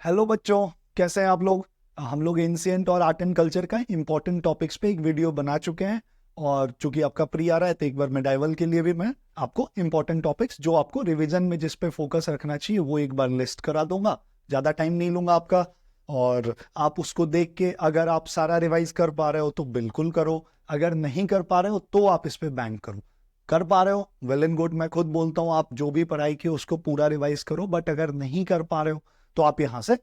Hello बच्चों, कैसे हैं आप लोग। हम लोग एंशिएंट और आर्ट एंड कल्चर का इंपॉर्टेंट टॉपिक्स पे एक वीडियो बना चुके हैं। और चूंकि आपका प्री आ रहा है तो एक बार मेडाइवल के लिए भी मैं आपको इंपॉर्टेंट टॉपिक्स जो आपको रिवीजन में जिस पे फोकस रखना चाहिए वो एक बार लिस्ट करा दूंगा। ज़्यादा टाइम नहीं लूंगा आपका। और आप उसको देख के अगर आप सारा रिवाइज कर पा रहे हो तो बिल्कुल करो, अगर नहीं कर पा रहे हो तो आप इस पे बैंक करो। कर पा रहे हो वेल एंड गुड, मैं खुद बोलता हूँ आप जो भी पढ़ाई की उसको पूरा रिवाइज करो। बट अगर नहीं कर पा रहे हो तो आप यहाँ से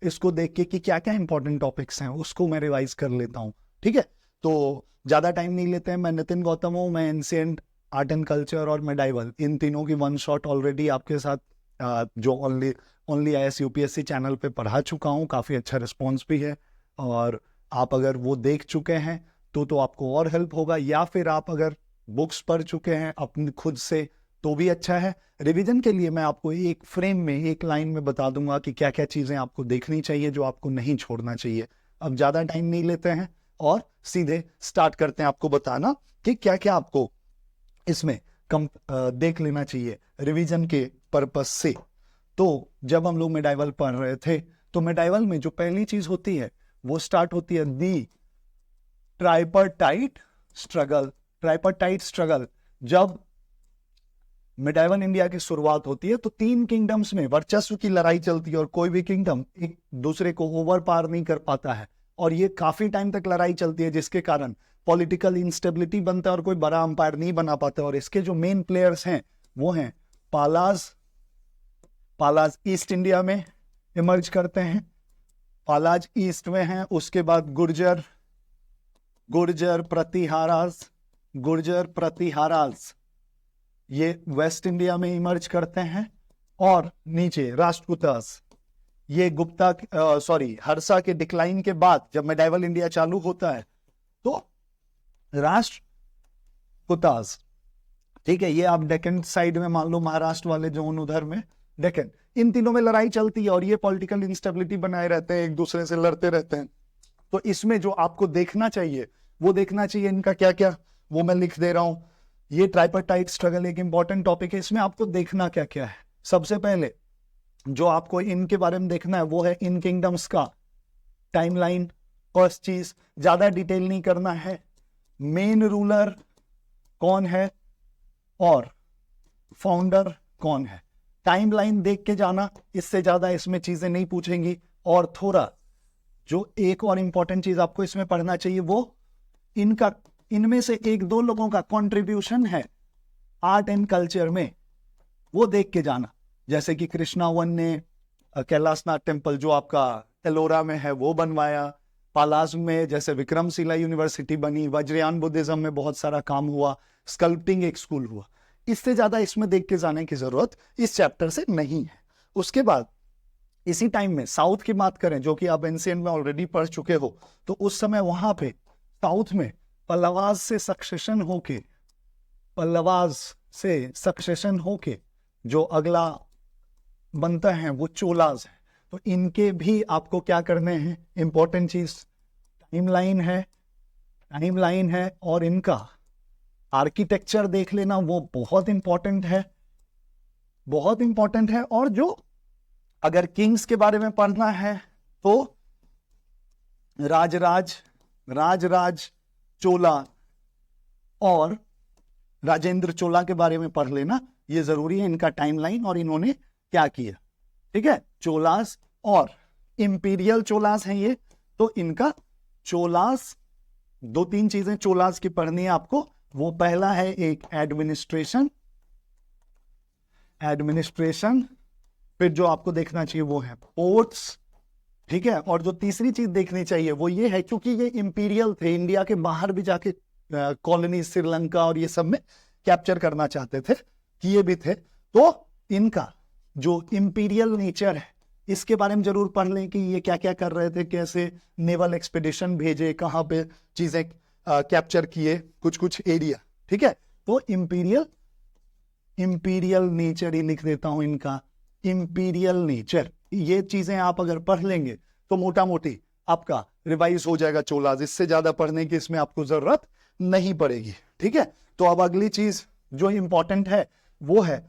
इसको देख के कि क्या क्या इंपॉर्टेंट टॉपिक्स हैं उसको मैं रिवाइज कर लेता हूँ। ठीक है, तो ज्यादा टाइम नहीं लेते हैं। मैं नितिन गौतम हूँ, मैं एंशिएंट, आर्ट एंड कल्चर और मेडाइवल इन तीनों की वन शॉट ऑलरेडी आपके साथ जो only only IAS UPSC channel पे पढ़ा चुका हूँ। काफी अच्छा रिस्पॉन्स भी है। और आप अगर वो देख चुके हैं तो आपको और हेल्प होगा, या फिर आप अगर बुक्स पढ़ चुके हैं अपने खुद से तो भी अच्छा है। रिवीजन के लिए मैं आपको एक फ्रेम में एक लाइन में बता दूंगा कि क्या क्या चीजें आपको देखनी चाहिए, जो आपको नहीं छोड़ना चाहिए। अब ज्यादा टाइम नहीं लेते हैं और सीधे स्टार्ट करते हैं आपको बताना कि क्या क्या आपको इसमें देख लेना चाहिए रिवीजन के पर्पस से। तो जब हम लोग मेडाइवल पढ़ रहे थे तो मेडाइवल में जो पहली चीज होती है वो स्टार्ट होती है दी ट्राइपर्टाइट स्ट्रगल। ट्राइपर्टाइट स्ट्रगल, जब मिडाइवल इंडिया की शुरुआत होती है तो तीन किंगडम्स में वर्चस्व की लड़ाई चलती है और कोई भी किंगडम एक दूसरे को ओवर पार नहीं कर पाता है। और ये काफी टाइम तक लड़ाई चलती है जिसके कारण पॉलिटिकल इंस्टेबिलिटी बनता है और कोई बड़ा अंपायर नहीं बना पाता। और इसके जो मेन प्लेयर्स हैं वो हैं पालाज। पालाज ईस्ट इंडिया में इमर्ज करते हैं, पालाज ईस्ट में हैं। उसके बाद गुर्जर, गुर्जर प्रतिहाराज, गुर्जर प्रतिहाराज ये वेस्ट इंडिया में इमर्ज करते हैं। और नीचे राष्ट्रकूटास, ये गुप्ता हर्षा के डिक्लाइन के बाद जब मेडाइवल इंडिया चालू होता है तो राष्ट्रकूटास, ठीक है, ये आप डेक्कन साइड में मान लो महाराष्ट्र वाले जोन उधर में डेक्कन, इन तीनों में लड़ाई चलती है और ये पॉलिटिकल इंस्टेबिलिटी बनाए रहते हैं, एक दूसरे से लड़ते रहते हैं। तो इसमें जो आपको देखना चाहिए वो देखना चाहिए इनका क्या क्या, वो मैं लिख दे रहा हूं। ये ट्राइपर्टाइट स्ट्रगल एक इंपॉर्टेंट टॉपिक है, इसमें आपको देखना क्या क्या है। सबसे पहले जो आपको इनके बारे में देखना है वो है इन किंगडम्स का टाइमलाइन। फर्स्ट चीज, ज्यादा डिटेल नहीं करना है, मेन रूलर कौन है और फाउंडर कौन है, टाइमलाइन देख के जाना। इससे ज्यादा इसमें चीजें नहीं पूछेंगी। और थोड़ा जो एक और इंपॉर्टेंट चीज आपको इसमें पढ़ना चाहिए वो इनका, इनमें से एक दो लोगों का कंट्रीब्यूशन है आर्ट एंड कल्चर में, वो देख के जाना। जैसे कि कृष्णा वन ने कैलाशनाथ टेम्पल जो आपका एलोरा में है वो बनवाया, पालाज में जैसे विक्रमशिला यूनिवर्सिटी बनी, वज्रयान बुद्धिज्म में बहुत सारा काम हुआ, स्कल्पटिंग एक स्कूल हुआ। इससे ज्यादा इसमें देख के जाने की जरूरत इस चैप्टर से नहीं है। उसके बाद इसी टाइम में साउथ की बात करें जो कि आप एंशिएंट में ऑलरेडी पढ़ चुके हो, तो उस समय वहां पे साउथ में पल्लवाज से सक्सेशन होके, पल्लवाज से सक्सेशन होके जो अगला बनता है वो चोलाज है। तो इनके भी आपको क्या करने हैं, इंपॉर्टेंट चीज टाइमलाइन है, टाइमलाइन है। और इनका आर्किटेक्चर देख लेना, वो बहुत इंपॉर्टेंट है, बहुत इंपॉर्टेंट है। और जो अगर किंग्स के बारे में पढ़ना है तो राजराज चोला और राजेंद्र चोला के बारे में पढ़ लेना, ये जरूरी है, इनका टाइमलाइन और इन्होंने क्या किया। ठीक है, चोलास और इंपीरियल चोलास हैं ये, तो इनका चोलास, दो तीन चीजें चोलास की पढ़नी है आपको। वो पहला है एक एडमिनिस्ट्रेशन, एडमिनिस्ट्रेशन। फिर जो आपको देखना चाहिए वो है पोर्ट्स, ठीक है। और जो तीसरी चीज देखनी चाहिए वो ये है, क्योंकि ये इंपीरियल थे, इंडिया के बाहर भी जाके कॉलोनी श्रीलंका और ये सब में कैप्चर करना चाहते थे, किए भी थे। तो इनका जो इंपीरियल नेचर है इसके बारे में जरूर पढ़ लें कि ये क्या क्या कर रहे थे, कैसे नेवल एक्सपेडिशन भेजे, कहां पे चीजें कैप्चर किए, कुछ कुछ एरिया। ठीक है, तो इंपीरियल नेचर ही लिख देता हूं इनका, इंपीरियल नेचर। ये चीजें आप अगर पढ़ लेंगे तो मोटा मोटी आपका रिवाइज हो जाएगा चोलाज, इससे ज्यादा पढ़ने की इसमें आपको जरूरत नहीं पड़ेगी। ठीक है, तो अब अगली चीज जो इंपॉर्टेंट है वो है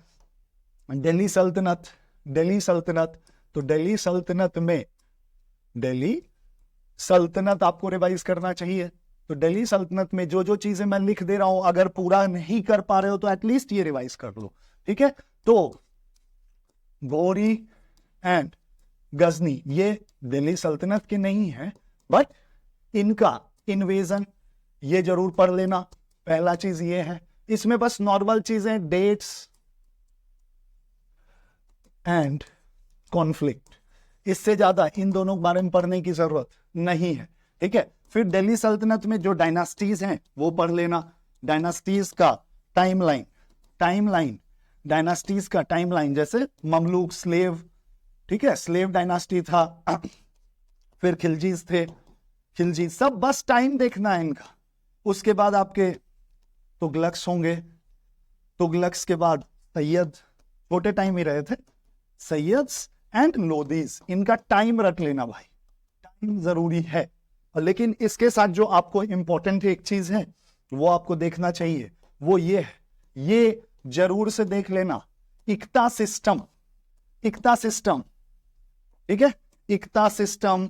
दिल्ली सल्तनत। दिल्ली सल्तनत तो दिल्ली सल्तनत में, दिल्ली सल्तनत आपको रिवाइज करना चाहिए। तो दिल्ली सल्तनत में जो जो चीजें मैं लिख दे रहा हूं, अगर पूरा नहीं कर पा रहे हो तो एटलीस्ट ये रिवाइज कर लो, ठीक है। तो घोरी एंड गजनी ये दिल्ली सल्तनत के नहीं है, बट इनका इन्वेजन ये जरूर पढ़ लेना। पहला चीज ये है, इसमें बस नॉर्मल चीजें, डेट्स एंड कॉन्फ्लिक्ट, इससे ज्यादा इन दोनों के बारे में पढ़ने की जरूरत नहीं है, ठीक है। फिर दिल्ली सल्तनत में जो डायनास्टीज हैं वो पढ़ लेना, डायनास्टीज का टाइमलाइन, डायनास्टीज का टाइमलाइन, जैसे ममलूक, स्लेव, ठीक है, स्लेव डायनास्टी था, फिर खिलजीज थे, खिलजी, सब बस टाइम देखना है इनका। उसके बाद आपके तुगलक्स होंगे, तुगलक्स के बाद सैयद, छोटे टाइम ही रहे थे, सैयद्स एंड लोदीज, इनका टाइम रख लेना भाई, टाइम जरूरी है। लेकिन इसके साथ जो आपको इंपॉर्टेंट एक चीज है वो आपको देखना चाहिए, वो ये है, ये जरूर से देख लेना, इक्ता सिस्टम, इक्ता सिस्टम, ठीक है। इक्ता सिस्टम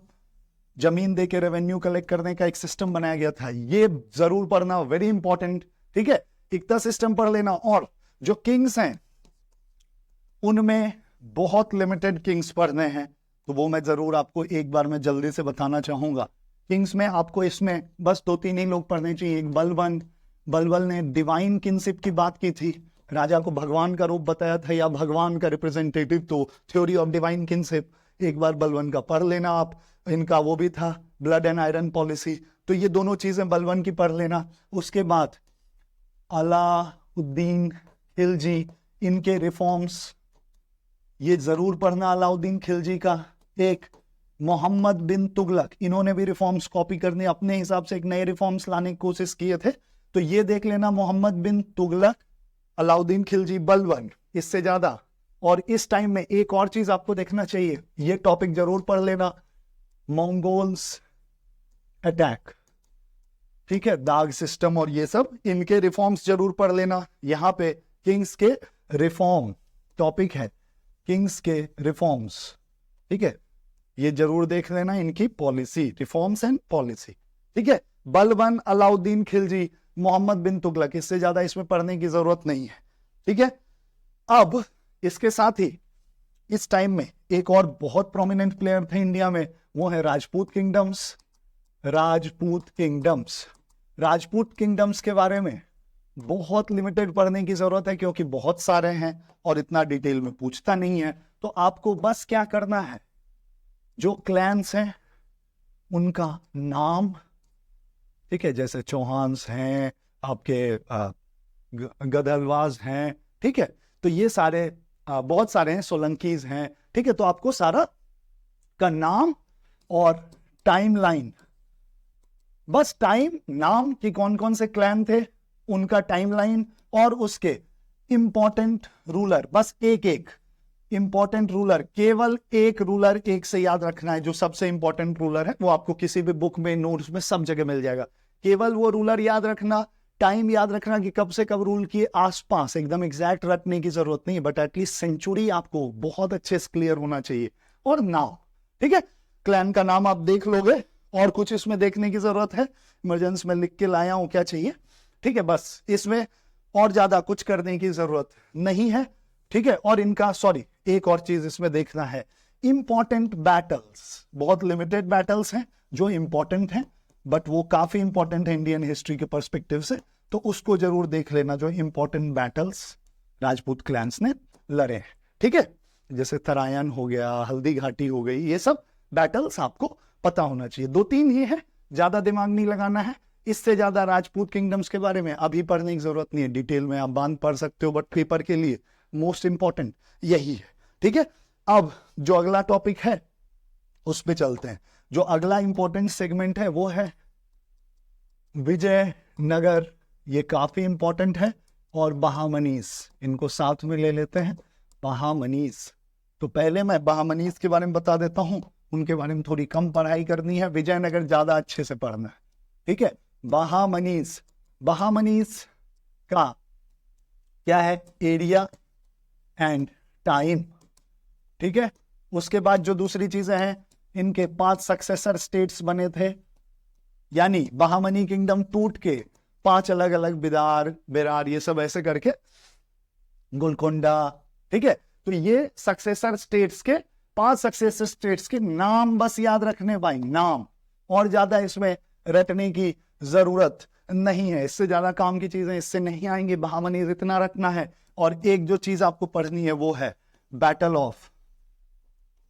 जमीन दे के रेवेन्यू कलेक्ट करने का एक सिस्टम बनाया गया था, ये जरूर पढ़ना, वेरी इंपॉर्टेंट, ठीक है। इक्ता सिस्टम पढ़ लेना। और जो किंग्स हैं उनमें बहुत लिमिटेड किंग्स पढ़ने हैं, तो वो मैं जरूर आपको एक बार में जल्दी से बताना चाहूंगा। किंग्स में आपको इसमें बस 2-3 ही लोग पढ़ने चाहिए। एक बलबन, बलबन ने डिवाइन किंगशिप की बात की थी, राजा को भगवान का रूप बताया था या भगवान का रिप्रेजेंटेटिव, तो थ्योरी ऑफ डिवाइन किंगशिप, एक बार बलबन का पढ़ लेना आप। इनका वो भी था ब्लड एंड आयरन पॉलिसी, तो ये दोनों चीजें बलबन की पढ़ लेना। उसके बाद अलाउद्दीन खिलजी, इनके रिफॉर्म्स ये जरूर पढ़ना, अलाउद्दीन खिलजी का। एक मोहम्मद बिन तुगलक, इन्होंने भी रिफॉर्म्स कॉपी करने, अपने हिसाब से एक नए रिफॉर्म्स लाने की कोशिश किए थे, तो ये देख लेना, मोहम्मद बिन तुगलक, अलाउद्दीन खिलजी, बलबन, इससे ज्यादा। और इस टाइम में एक और चीज आपको देखना चाहिए, ये टॉपिक जरूर पढ़ लेना, मंगोल्स अटैक, ठीक है, दाग सिस्टम और ये सब, इनके रिफॉर्म्स जरूर पढ़ लेना। यहां पे किंग्स के रिफॉर्म टॉपिक है, किंग्स के रिफॉर्म्स, ठीक है, ये जरूर देख लेना, इनकी पॉलिसी, रिफॉर्म्स एंड पॉलिसी, ठीक है। बलबन, अलाउद्दीन खिलजी, मोहम्मद बिन तुगलक, इससे ज्यादा इसमें पढ़ने की जरूरत नहीं है, ठीक है। अब इसके साथ ही इस टाइम में एक और बहुत प्रोमिनेंट प्लेयर थे इंडिया में, वो है Rajput kingdoms. Rajput kingdoms, Rajput kingdoms के बारे में बहुत लिमिटेड पढ़ने की जरूरत है, क्योंकि बहुत सारे हैं और इतना डिटेल में पूछता नहीं है। तो आपको बस क्या करना है, जो क्लैंस हैं उनका नाम, ठीक है, जैसे चौहान्स हैं, आपके गदलवाज हैं, ठीक है, तो ये सारे बहुत सारे हैं, सोलंकीज हैं, ठीक है। तो आपको सारा का नाम और टाइमलाइन, बस टाइम, नाम कि कौन कौन से क्लैन थे, उनका टाइमलाइन, और उसके इंपॉर्टेंट रूलर, बस एक एक इंपॉर्टेंट रूलर, केवल एक रूलर एक से याद रखना है, जो सबसे इंपॉर्टेंट रूलर है, वो आपको किसी भी बुक में, नोट्स में, सब जगह मिल जाएगा। केवल वो रूलर याद रखना, टाइम याद रखना कि कब से कब रूल किए, आसपास एकदम एग्जैक्ट रखने की जरूरत नहीं, बट एटलीस्ट सेंचुरी आपको बहुत अच्छे से क्लियर होना चाहिए, और नाम, ठीक है। क्लैन का नाम आप देख लोगे, और कुछ इसमें देखने की जरूरत है, इमरजेंसी में लिख के लाया हूं क्या चाहिए, ठीक है, बस इसमें और ज्यादा कुछ करने की जरूरत नहीं है, ठीक है। और इनका, सॉरी, एक और चीज इसमें देखना है, इंपॉर्टेंट बैटल्स, बहुत लिमिटेड बैटल्स हैं जो इंपॉर्टेंट हैं, बट वो काफी इंपॉर्टेंट है इंडियन हिस्ट्री के पर्सपेक्टिव से, तो उसको जरूर देख लेना, जो इंपॉर्टेंट बैटल्स राजपूत क्लैंस ने लड़े हैं, ठीक है, जैसे तरायन हो गया, हल्दी घाटी हो गई, ये सब बैटल्स आपको पता होना चाहिए। 2-3 ही है, ज्यादा दिमाग नहीं लगाना है, इससे ज्यादा राजपूत किंगडम्स के बारे में अभी पढ़ने की जरूरत नहीं है, डिटेल में आप बांध पढ़ सकते हो, बट पेपर के लिए मोस्ट इंपॉर्टेंट यही है, ठीक है। अब जो अगला टॉपिक है उस पे चलते हैं। जो अगला इंपॉर्टेंट सेगमेंट है वो है विजयनगर, ये काफी इंपॉर्टेंट है, और बहामनीस, इनको साथ में ले लेते हैं, बहामनीस। तो पहले मैं बहामनीस के बारे में बता देता हूं, उनके बारे में थोड़ी कम पढ़ाई करनी है, विजयनगर ज्यादा अच्छे से पढ़ना है, ठीक है। बहामनीस, बहामनीस का क्या है, एरिया एंड टाइम, ठीक है, उसके बाद जो दूसरी चीजें हैं, इनके 5 सक्सेसर स्टेट्स बने थे, यानी बहामनी किंगडम टूट के 5 अलग अलग बिरार ये सब ऐसे करके गोलकोंडा, ठीक है। तो ये सक्सेसर स्टेट्स के 5 सक्सेसर स्टेट्स के नाम बस याद रखने भाई, नाम, और ज्यादा इसमें रटने की जरूरत नहीं है। इससे ज्यादा काम की चीजें इससे नहीं आएंगी, बहामनी इतना रटना है। और एक जो चीज आपको पढ़नी है वो है बैटल ऑफ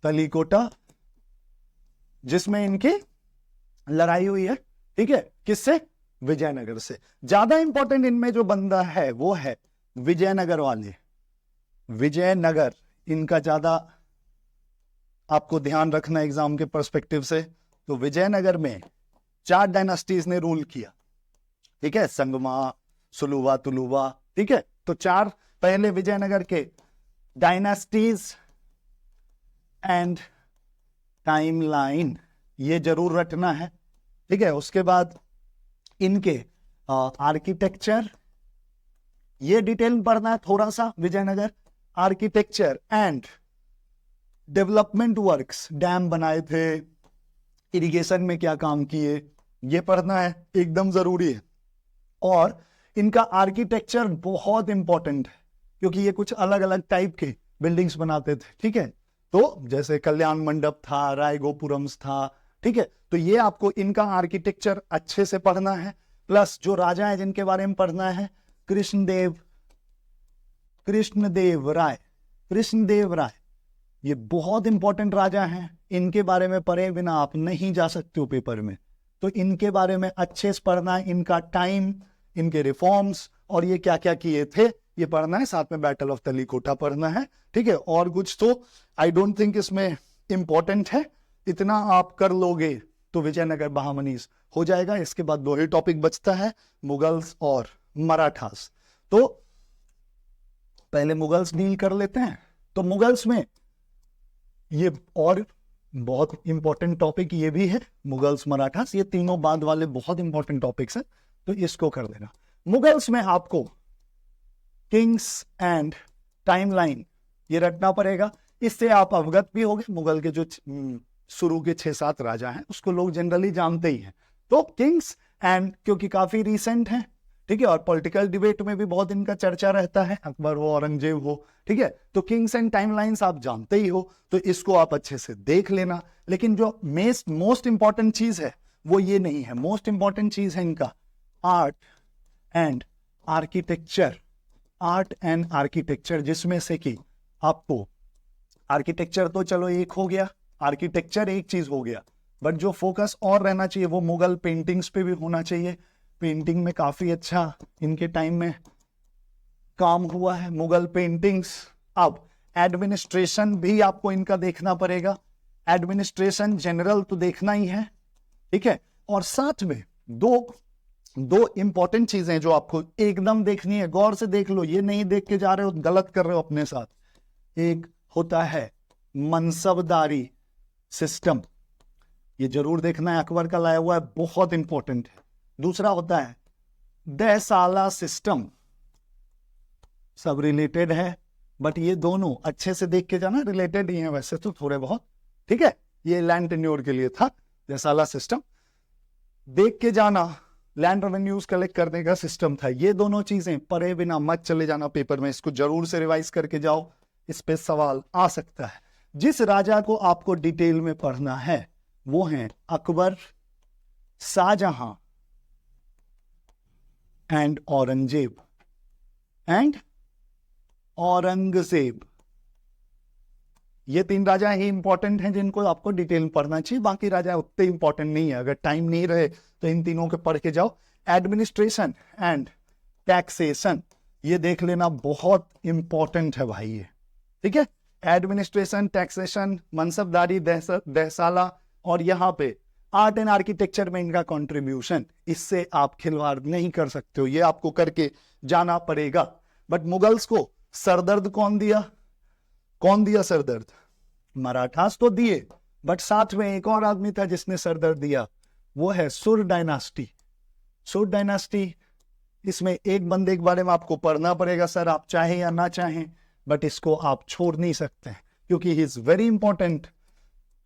तलीकोटा, जिसमें इनकी लड़ाई हुई है, ठीक है, किससे? विजयनगर से। ज्यादा इंपॉर्टेंट इनमें जो बंदा है वो है विजयनगर वाले, विजयनगर, इनका ज्यादा आपको ध्यान रखना एग्जाम के पर्सपेक्टिव से। तो विजयनगर में 4 डायनास्टीज ने रूल किया, ठीक है, संगमा, सुलुवा, तुलुवा, ठीक है। तो 4 पहले विजयनगर के डायनास्टीज एंड टाइमलाइन ये जरूर रटना है, ठीक है। उसके बाद इनके आर्किटेक्चर, ये डिटेल पढ़ना है थोड़ा सा, Vijayanagar architecture and development works, dam बनाए थे, इरिगेशन में क्या काम किए, ये पढ़ना है, एकदम जरूरी है। और इनका आर्किटेक्चर बहुत इंपॉर्टेंट है, क्योंकि ये कुछ अलग अलग टाइप के बिल्डिंग्स बनाते थे, ठीक है। तो जैसे कल्याण मंडप था, रायगोपुरम्स था, ठीक है। तो ये आपको इनका आर्किटेक्चर अच्छे से पढ़ना है। प्लस जो राजा है जिनके बारे में पढ़ना है, कृष्णदेव राय, ये बहुत इंपॉर्टेंट राजा हैं। इनके बारे में पढ़े बिना आप नहीं जा सकते हो पेपर में। तो इनके बारे में अच्छे से पढ़ना है, इनका टाइम, इनके रिफॉर्म्स और ये क्या क्या किए थे ये पढ़ना है। साथ में बैटल ऑफ तलीकोटा पढ़ना है, ठीक है। और कुछ तो आई डोंट थिंक इसमें इंपॉर्टेंट है, इतना आप कर लोगे तो विजयनगर बहामनीज हो जाएगा। इसके बाद 2 ही टॉपिक बचता है, मुगल्स और मराठास। तो पहले मुगल्स डील कर लेते हैं। तो मुगल्स में ये और बहुत इंपॉर्टेंट टॉपिक ये भी है, मुगल्स मराठास, ये तीनों बाद वाले बहुत इंपॉर्टेंट टॉपिक्स हैं, तो इसको कर देना। मुगल्स में आपको किंग्स एंड टाइमलाइन ये रटना पड़ेगा, इससे आप अवगत भी होंगे। मुगल के जो शुरू के 6-7 राजा हैं उसको लोग जनरली जानते ही हैं। तो किंग्स एंड, क्योंकि काफी रिसेंट है, ठीक है, और पॉलिटिकल डिबेट में भी बहुत इनका चर्चा रहता है, अकबर हो, औरंगजेब हो, ठीक है। तो किंग्स एंड टाइमलाइंस आप जानते ही हो, तो इसको आप अच्छे से देख लेना। लेकिन जो मोस्ट इंपॉर्टेंट चीज है वो ये नहीं है, मोस्ट इंपॉर्टेंट चीज है इनका आर्ट एंड आर्किटेक्चर, जिसमें से कि आपको आर्किटेक्चर तो चलो एक हो गया, आर्किटेक्चर एक चीज हो गया, बट जो फोकस और रहना चाहिए वो मुगल पेंटिंग्स पे भी होना चाहिए। पेंटिंग में काफी अच्छा इनके टाइम में काम हुआ है, मुगल पेंटिंग्स। अब एडमिनिस्ट्रेशन भी आपको इनका देखना पड़ेगा, एडमिनिस्ट्रेशन जनरल तो देखना ही है, ठीक है। और साथ में दो इंपॉर्टेंट चीजें जो आपको एकदम देखनी है, गौर से देख लो, ये नहीं देख के जा रहे हो गलत कर रहे हो अपने साथ। एक होता है मनसबदारी सिस्टम, ये जरूर देखना है, अकबर का लाया हुआ है, बहुत इंपॉर्टेंट है। दूसरा होता है दहसाला सिस्टम, सब रिलेटेड है, बट ये दोनों अच्छे से देख के जाना, रिलेटेड ही है वैसे तो थोड़े बहुत, ठीक है। ये लैंड टेन्योर के लिए था, दहसाला सिस्टम देख के जाना, लैंड रेवेन्यूज कलेक्ट करने का सिस्टम था। ये दोनों चीजें पढ़े बिना मत चले जाना पेपर में, इसको जरूर से रिवाइज करके जाओ, इस पे सवाल आ सकता है। जिस राजा को आपको डिटेल में पढ़ना है वो हैं अकबर, शाहजहां एंड औरंगजेब। ये 3 राजा ही इंपॉर्टेंट हैं जिनको आपको डिटेल में पढ़ना चाहिए, बाकी राजा उतने इंपॉर्टेंट नहीं है। अगर टाइम नहीं रहे तो इन तीनों के पढ़ के जाओ। एडमिनिस्ट्रेशन एंड टैक्सेशन ये देख लेना, बहुत इंपॉर्टेंट है भाई ये, ठीक है। एडमिनिस्ट्रेशन, टैक्सेशन, मनसबदारी, दहसाला और यहाँ पे आर्ट एंड आर्किटेक्चर में इनका कंट्रीब्यूशन, इससे आप खिलवाड़ नहीं कर सकते हो, ये आपको करके जाना पड़ेगा। बट मुगल्स को सरदर्द कौन दिया सरदर्द? मराठास तो दिए, बट साथ में एक और आदमी था जिसने सरदर्द दिया, वो है सुर डायनास्टी। इसमें एक बंदे के बारे में आपको पढ़ना पड़ेगा सर, आप चाहे या ना चाहें, बट इसको आप छोड़ नहीं सकते हैं। क्योंकि he is very important.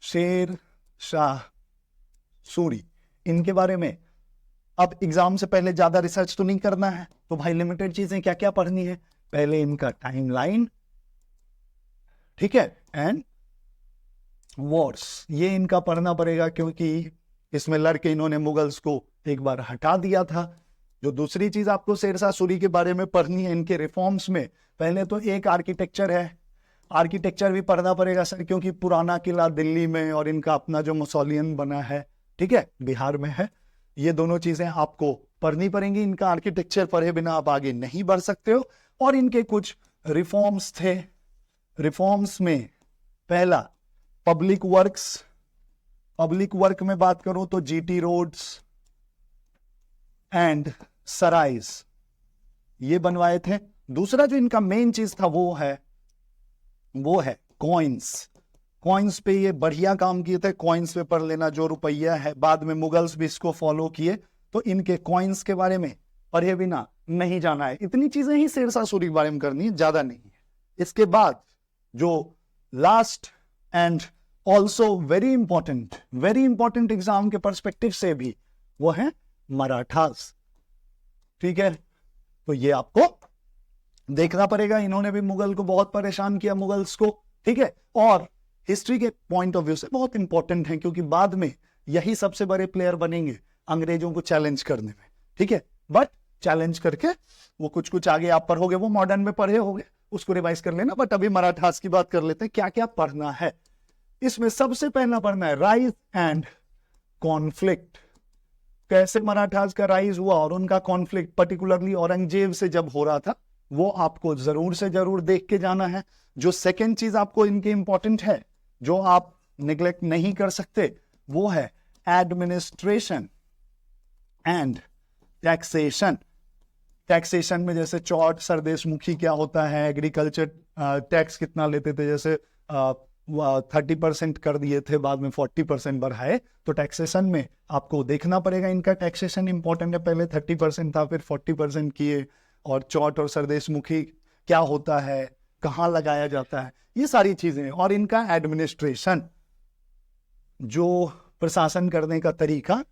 Sher Shah Suri, इनके बारे में अब एग्जाम से पहले ज्यादा रिसर्च तो नहीं करना है, तो भाई लिमिटेड चीजें क्या क्या पढ़नी है। पहले इनका टाइमलाइन, ठीक है, एंड वॉर्स, ये इनका पढ़ना पड़ेगा क्योंकि इसमें लड़के इन्होंने मुगल्स को एक बार हटा दिया था। जो दूसरी चीज आपको शेरशाह सूरी के बारे में पढ़नी है, इनके रिफॉर्म्स में पहले तो एक आर्किटेक्चर है, आर्किटेक्चर भी पढ़ना पड़ेगा सर, क्योंकि पुराना किला दिल्ली में और इनका अपना जो मौसोलियन बना है, ठीक है, बिहार में है। ये दोनों चीजें आपको पढ़नी पड़ेंगी। इनका आर्किटेक्चर पढ़े बिना आप आगे नहीं बढ़ सकते हो। और इनके कुछ रिफॉर्म्स थे। रिफॉर्म्स में पहला पब्लिक वर्क्स, पब्लिक वर्क में बात करूं तो जीटी रोड्स एंड सराइज ये बनवाए थे। दूसरा जो इनका मेन चीज था वो है कॉइन्स। कॉइन्स पे ये बढ़िया काम किए थे। कॉइन्स पे पढ़ लेना, जो रुपया है, बाद में मुगल्स भी इसको फॉलो किए, तो इनके कॉइन्स के बारे में पढ़े बिना नहीं जाना है। इतनी चीजें ही शेरशाह सूरी के बारे में करनी है, ज्यादा नहीं है। इसके बाद जो last and also very important exam के पर्सपेक्टिव से भी, वो है मराठास, ठीक है। तो ये आपको देखना पड़ेगा। इन्होंने भी मुगल को बहुत परेशान किया, मुगल्स को, ठीक है। और हिस्ट्री के पॉइंट ऑफ व्यू से बहुत इंपॉर्टेंट है, क्योंकि बाद में यही सबसे बड़े प्लेयर बनेंगे अंग्रेजों को चैलेंज करने में, ठीक है। बट चैलेंज करके वो कुछ आगे आप पढ़ोगे, वो मॉडर्न में पढ़े होगे, उसको रिवाइज कर लेना। बट अभी मराठास की बात कर लेते हैं, क्या क्या पढ़ना है। इसमें सबसे पहला पढ़ना है राइज एंड कॉन्फ्लिक्ट। कैसे मराठास का राइज हुआ और उनका कॉन्फ्लिक्ट पर्टिकुलरली औरंगजेब से जब हो रहा था, वो आपको जरूर से जरूर देख के जाना है। जो सेकेंड चीज आपको इनके इंपॉर्टेंट है, जो आप निग्लेक्ट नहीं कर सकते, वो है एडमिनिस्ट्रेशन एंड टैक्सेशन। टैक्सेशन में जैसे चौट सरदेशमुखी क्या होता है, एग्रीकल्चर टैक्स कितना लेते थे, जैसे 30% कर दिए थे, बाद में 40% बढ़ाए। तो टैक्सेशन में आपको देखना पड़ेगा, इनका टैक्सेशन इंपॉर्टेंट है। पहले 30% था, फिर 40% किए। और चौट और सरदेशमुखी क्या होता है, कहाँ लगाया जाता है, ये सारी चीजें। और इनका एडमिनिस्ट्रेशन, जो प्रशासन करने का तरीका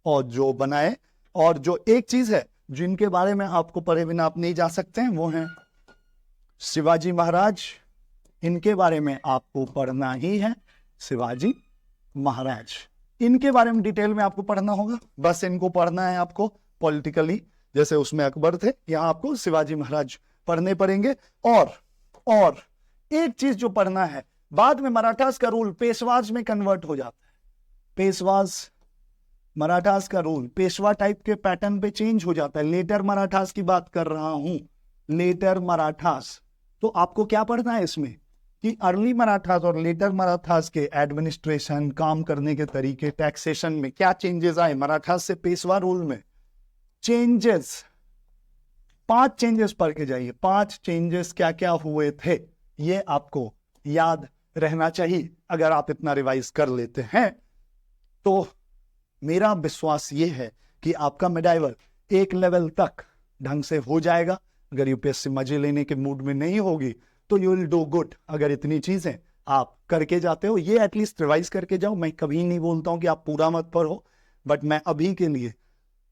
और जो बनाए। और जो एक चीज है जिनके बारे में आपको पढ़े बिना आप नहीं जा सकते हैं, वो है शिवाजी महाराज। इनके बारे में आपको पढ़ना ही है, शिवाजी महाराज। इनके बारे में डिटेल में आपको पढ़ना होगा, बस इनको पढ़ना है आपको पॉलिटिकली। जैसे उसमें अकबर थे, यहाँ आपको शिवाजी महाराज पढ़ने पड़ेंगे। और एक चीज जो पढ़ना है, बाद में मराठास का रूल पेशवाज में कन्वर्ट हो जाता है। पेशवाज, मराठास का रूल पेशवा टाइप के पैटर्न पे चेंज हो जाता है। लेटर मराठास की बात कर रहा हूं, लेटर मराठास। तो आपको क्या पढ़ना है इसमें कि अर्ली मराठास और लेटर मराठास के एडमिनिस्ट्रेशन, काम करने के तरीके, टैक्सेशन में क्या चेंजेस आए मराठास से पेशवा रूल में। चेंजेस, 5 चेंजेस पढ़ के जाइए। 5 चेंजेस क्या क्या हुए थे, ये आपको याद रहना चाहिए। अगर आप इतना रिवाइज कर लेते हैं तो मेरा विश्वास ये है कि आपका मेडाइवल एक लेवल तक ढंग से हो जाएगा। अगर यूपीएससी मजे लेने के मूड में नहीं होगी तो यू विल डू गुड। अगर इतनी चीजें आप करके जाते हो, ये एटलीस्ट रिवाइज करके जाओ। मैं कभी नहीं बोलता हूं कि आप पूरा मत पढ़ो, बट मैं अभी के लिए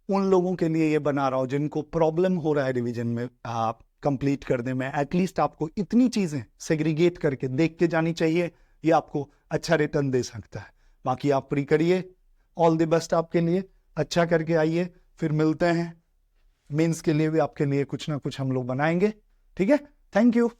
उन लोगों के लिए ये बना रहा हूं जिनको प्रॉब्लम हो रहा है रिवीजन में आप कंप्लीट करने में। एटलीस्ट आपको इतनी चीजें सेग्रीगेट करके देख के जानी चाहिए, ये आपको अच्छा रिटर्न दे सकता है। बाकी आप प्री करिए, ऑल द बेस्ट आपके लिए, अच्छा करके आइए। फिर मिलते हैं, मेंस के लिए भी आपके लिए कुछ ना कुछ हम लोग बनाएंगे, ठीक है। Thank you.